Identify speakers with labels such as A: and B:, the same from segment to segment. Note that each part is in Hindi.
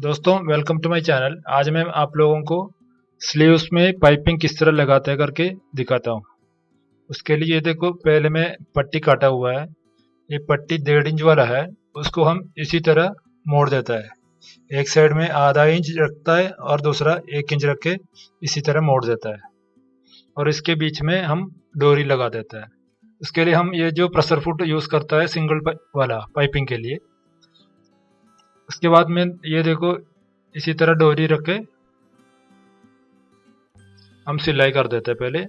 A: दोस्तों वेलकम टू माय चैनल। आज मैं आप लोगों को स्लीव्स में पाइपिंग किस तरह लगाते हैं करके दिखाता हूँ। उसके लिए ये देखो, पहले मैं पट्टी काटा हुआ है। ये पट्टी 1.5 इंच वाला है। उसको हम इसी तरह मोड़ देता है। एक साइड में आधा इंच रखता है और दूसरा 1 इंच रख के इसी तरह मोड़ देता है, और इसके बीच में हम डोरी लगा देता है। उसके लिए हम ये जो प्रेशर फुट यूज करता है सिंगल वाला पाइपिंग के लिए। उसके बाद में ये देखो, इसी तरह डोरी रख के हम सिलाई कर देते हैं। पहले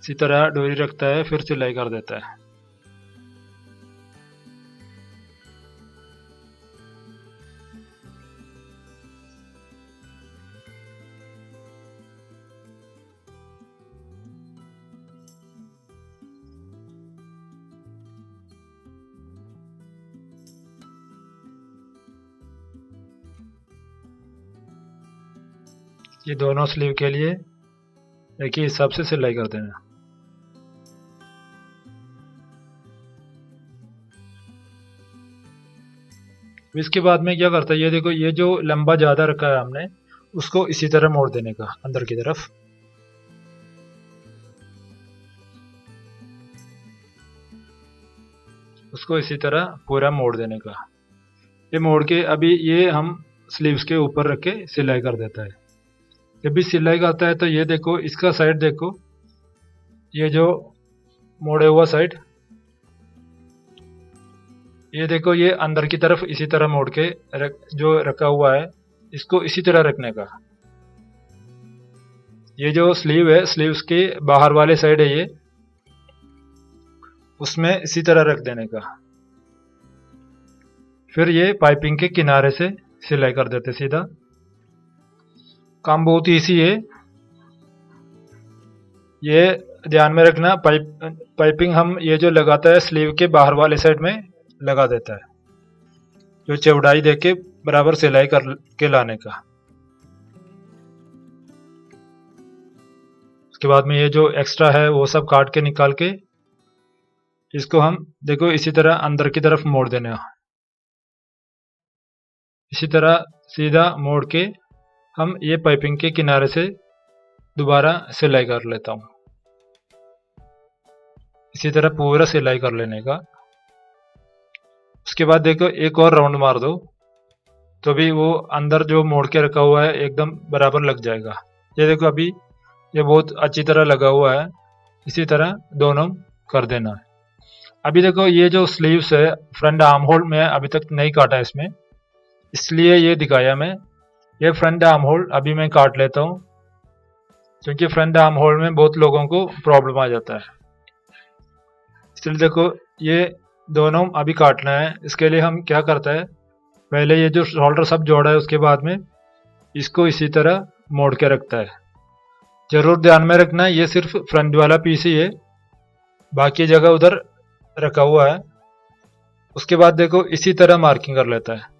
A: इसी तरह डोरी रखता है, फिर सिलाई कर देता है। ये दोनों स्लीव के लिए एक ही हिसाब से सिलाई कर देना। इसके बाद में क्या करता है, ये देखो, ये जो लंबा ज्यादा रखा है हमने, उसको इसी तरह मोड़ देने का अंदर की तरफ। उसको इसी तरह पूरा मोड़ देने का। ये मोड़ के अभी ये हम स्लीव्स के ऊपर रख के सिलाई कर देता है। जब भी सिलाई करता है तो ये देखो, इसका साइड देखो, ये जो मोड़े हुआ साइड, ये देखो, ये अंदर की तरफ इसी तरह मोड़ के जो रखा हुआ है, इसको इसी तरह रखने का। ये जो स्लीव है, स्लीव्स के बाहर वाले साइड है ये, उसमें इसी तरह रख देने का। फिर ये पाइपिंग के किनारे से सिलाई कर देते सीधा। काम बहुत इजी है। ये ध्यान में रखना, पाइपिंग हम ये जो लगाता है स्लीव के बाहर वाले साइड में लगा देता है, जो चौड़ाई देख के बराबर सिलाई कर के लाने का। उसके बाद में ये जो एक्स्ट्रा है वो सब काट के निकाल के इसको हम देखो इसी तरह अंदर की तरफ मोड़ देना। इसी तरह सीधा मोड़ के हम ये पाइपिंग के किनारे से दोबारा सिलाई कर लेता हूँ। इसी तरह पूरा सिलाई कर लेने का। उसके बाद देखो, एक और राउंड मार दो तो भी वो अंदर जो मोड़ के रखा हुआ है एकदम बराबर लग जाएगा। ये देखो, अभी ये बहुत अच्छी तरह लगा हुआ है। इसी तरह दोनों कर देना है। अभी देखो, ये जो स्लीव्स है, फ्रंट आर्म होल में अभी तक नहीं काटा इसमें, इसलिए ये दिखाया मैं। ये फ्रंट आर्म होल अभी मैं काट लेता हूँ, क्योंकि फ्रंट आर्म होल में बहुत लोगों को प्रॉब्लम आ जाता है। इसलिए देखो, ये दोनों अभी काटना है। इसके लिए हम क्या करता है, पहले ये जो शोल्डर सब जोड़ा है उसके बाद में इसको इसी तरह मोड़ के रखता है। जरूर ध्यान में रखना, ये सिर्फ फ्रंट वाला पीस ही है, बाकी जगह उधर रखा हुआ है। उसके बाद देखो, इसी तरह मार्किंग कर लेता है,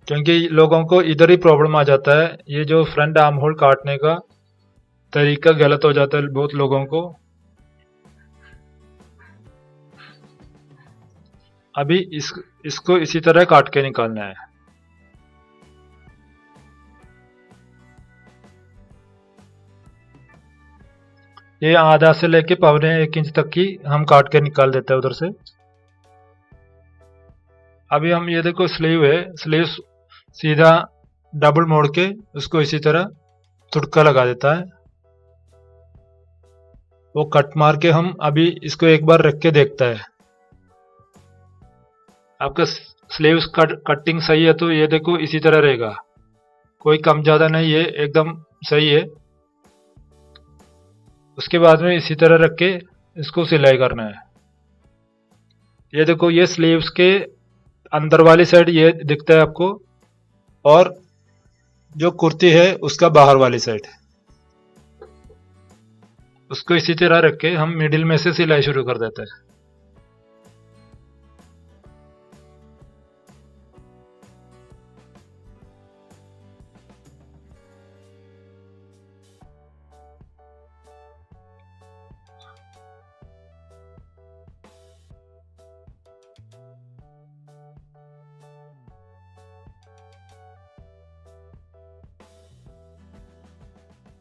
A: क्योंकि लोगों को इधर ही प्रॉब्लम आ जाता है। ये जो फ्रंट आर्म होल काटने का तरीका गलत हो जाता है बहुत लोगों को। अभी इसको इसी तरह काट के निकालना है। ये आधा से लेके 1.25 इंच तक की हम काट के निकाल देते हैं उधर से। अभी हम ये देखो, स्लीव है, स्लीव सीधा डबल मोड़ के उसको इसी तरह तुड़का लगा देता है। वो कट मार के हम अभी इसको एक बार रख के देखता है। आपका स्लीव्स कटिंग सही है तो ये देखो इसी तरह रहेगा, कोई कम ज्यादा नहीं है, एकदम सही है। उसके बाद में इसी तरह रख के इसको सिलाई करना है। ये देखो, ये स्लीव्स के अंदर वाली साइड ये दिखता है आपको, और जो कुर्ती है उसका बाहर वाली साइड, उसको इसी तरह रख के हम मिडिल में से सिलाई शुरू कर देते हैं।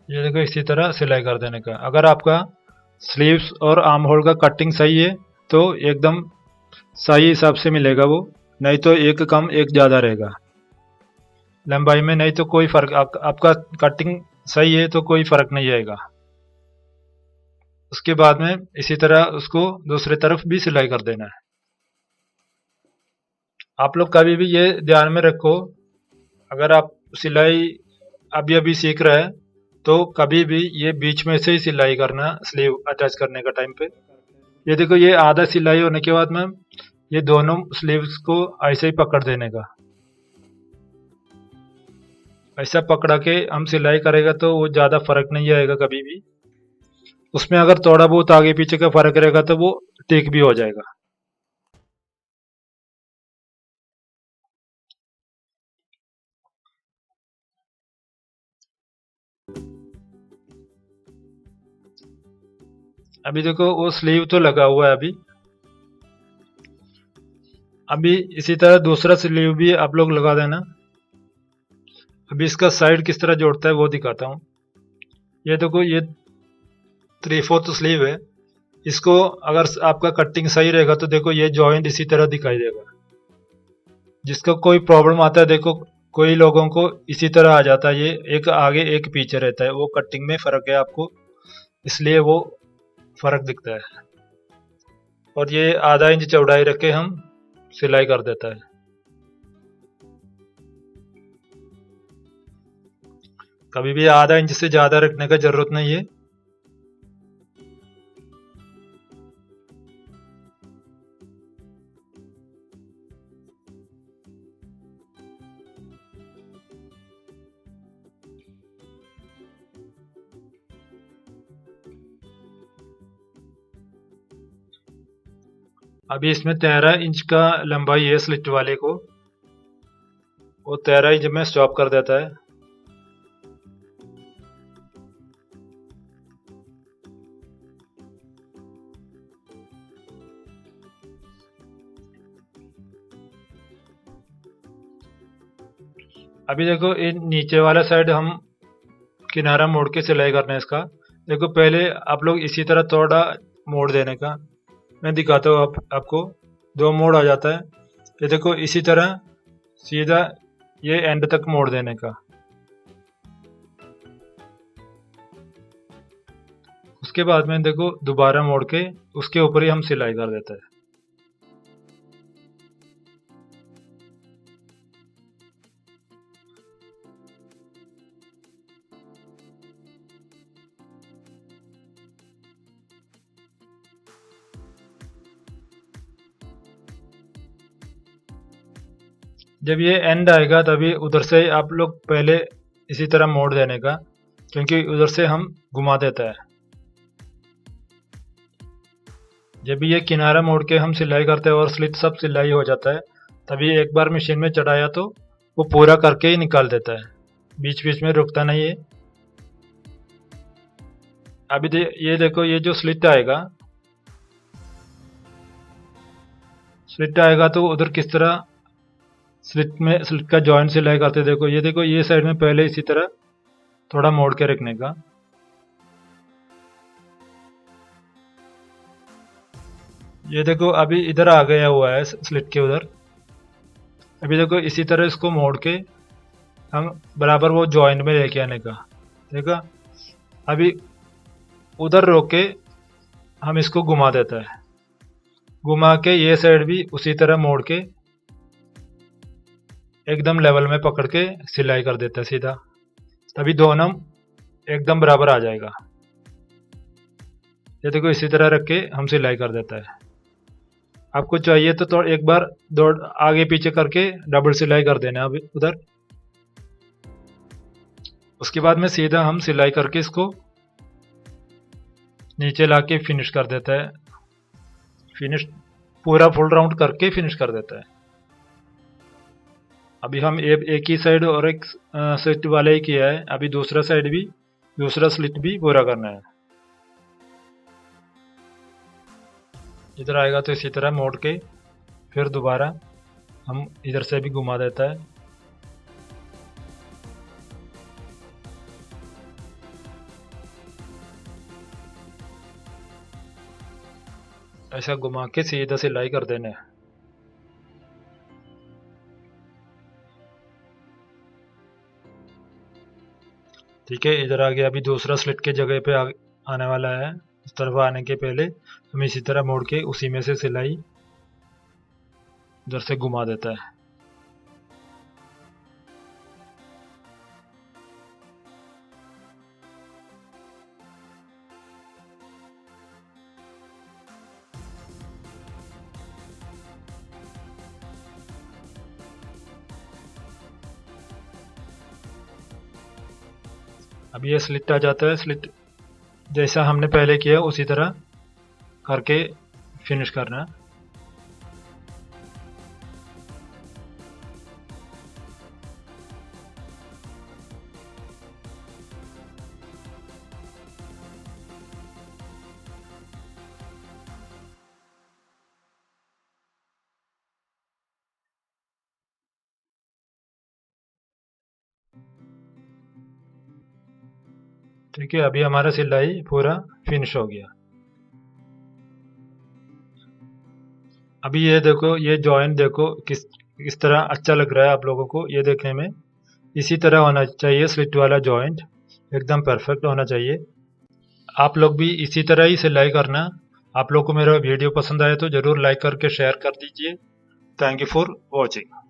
A: ये देखो इसी तरह सिलाई कर देने का। अगर आपका स्लीव्स और आर्म होल का कटिंग सही है तो एकदम सही हिसाब से मिलेगा वो, नहीं तो एक कम एक ज़्यादा रहेगा लंबाई में, नहीं तो कोई फर्क आपका कटिंग सही है तो कोई फर्क नहीं आएगा। उसके बाद में इसी तरह उसको दूसरी तरफ भी सिलाई कर देना है। आप लोग कभी भी ये ध्यान में रखो, अगर आप सिलाई अभी अभी सीख रहे हैं तो कभी भी ये बीच में से ही सिलाई करना स्लीव अटैच करने का टाइम पे। ये देखो ये आधा सिलाई होने के बाद में ये दोनों स्लीव्स को ऐसे ही पकड़ देने का। ऐसा पकड़ा के हम सिलाई करेगा तो वो ज़्यादा फर्क नहीं आएगा कभी भी। उसमें अगर थोड़ा बहुत आगे पीछे का फर्क रहेगा तो वो ठीक भी हो जाएगा। अभी देखो वो स्लीव तो लगा हुआ है अभी इसी तरह दूसरा स्लीव भी आप लोग लगा देना। अभी इसका साइड किस तरह जोड़ता है वो दिखाता हूँ। ये देखो ये 3/4 स्लीव है। इसको अगर आपका कटिंग सही रहेगा तो देखो ये जॉइंट इसी तरह दिखाई देगा। जिसका कोई प्रॉब्लम आता है देखो, कोई लोगों को इसी तरह आ जाता है, ये एक आगे एक पीछे रहता है, वो कटिंग में फर्क है आपको, इसलिए वो फर्क दिखता है। और ये आधा इंच चौड़ाई रख के हम सिलाई कर देता है। कभी भी आधा इंच से ज्यादा रखने का जरूरत नहीं है। अभी इसमें 13 इंच का लंबाई है स्लिट वाले को, वो 13 इंच में स्टॉप कर देता है। अभी देखो ये नीचे वाला साइड हम किनारा मोड़ के सिलाई करना है इसका। देखो पहले आप लोग इसी तरह थोड़ा मोड़ देने का, मैं दिखाता हूँ आपको। दो मोड़ आ जाता है, ये देखो इसी तरह सीधा ये एंड तक मोड़ देने का। उसके बाद में देखो दोबारा मोड़ के उसके ऊपर ही हम सिलाई कर देते हैं। जब ये एंड आएगा तभी उधर से आप लोग पहले इसी तरह मोड़ देने का, क्योंकि उधर से हम घुमा देता है। जब भी ये किनारा मोड़ के हम सिलाई करते हैं और स्लिट सब सिलाई हो जाता है, तभी एक बार मशीन में चढ़ाया तो वो पूरा करके ही निकाल देता है, बीच बीच में रुकता नहीं है। अभी ये देखो ये जो स्लिट आएगा तो उधर किस तरह स्लिट का जॉइंट सिलाई करते देखो ये साइड में पहले इसी तरह थोड़ा मोड़ के रखने का। ये देखो अभी इधर आ गया हुआ है स्लिट के उधर। अभी देखो इसी तरह इसको मोड़ के हम बराबर वो जॉइंट में लेके आने का। देखा, अभी उधर रोक के हम इसको घुमा देता है, घुमा के ये साइड भी उसी तरह मोड़ के एकदम लेवल में पकड़ के सिलाई कर देता है सीधा, तभी दोनों एकदम बराबर आ जाएगा। ये देखो इसी तरह रख के हम सिलाई कर देता है। आपको चाहिए तो एक बार दो आगे पीछे करके डबल सिलाई कर देना अभी उधर। उसके बाद में सीधा हम सिलाई करके इसको नीचे लाके फिनिश कर देता है। फिनिश पूरा फुल राउंड करके फिनिश कर देता है। अभी हम एक ही साइड और एक स्लिट वाले ही किया है, अभी दूसरा साइड भी दूसरा स्लिट भी पूरा करना है। इधर आएगा तो इसी तरह मोड़ के फिर दोबारा हम इधर से भी घुमा देता है। ऐसा घुमा के सीधा सिलाई कर देना है। ठीक है, इधर आ गया। अभी दूसरा स्लिट के जगह पे आने वाला है। इस तरफ आने के पहले हम इसी तरह मोड़ के उसी में से सिलाई इधर से घुमा देता है। अब ये स्लिट आ जाता है। स्लिट जैसा हमने पहले किया उसी तरह करके फिनिश करना है। ठीक है, अभी हमारा सिलाई पूरा फिनिश हो गया। अभी ये देखो, ये जॉइंट देखो किस तरह अच्छा लग रहा है आप लोगों को ये देखने में। इसी तरह होना चाहिए स्लिट वाला जॉइंट, एकदम परफेक्ट होना चाहिए। आप लोग भी इसी तरह ही सिलाई करना। आप लोग को मेरा वीडियो पसंद आए तो जरूर लाइक करके शेयर कर दीजिए। Thank you for watching.